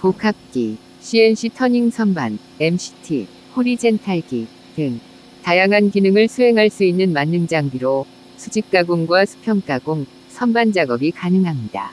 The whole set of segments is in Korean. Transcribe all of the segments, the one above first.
복합기, CNC 터닝 선반, MCT, 호리젠탈기 등 다양한 기능을 수행할 수 있는 만능 장비로 수직 가공과 수평 가공, 선반 작업이 가능합니다.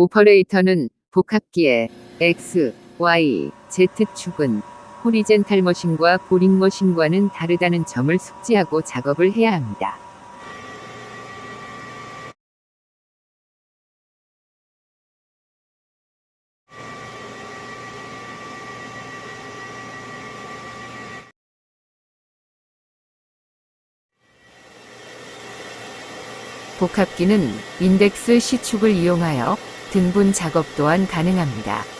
오퍼레이터는 복합기의 X, Y, Z축은 호리젠탈 머신과 보링 머신과는 다르다는 점을 숙지하고 작업을 해야 합니다. 복합기는 인덱스 C축을 이용하여 등분 작업 또한 가능합니다.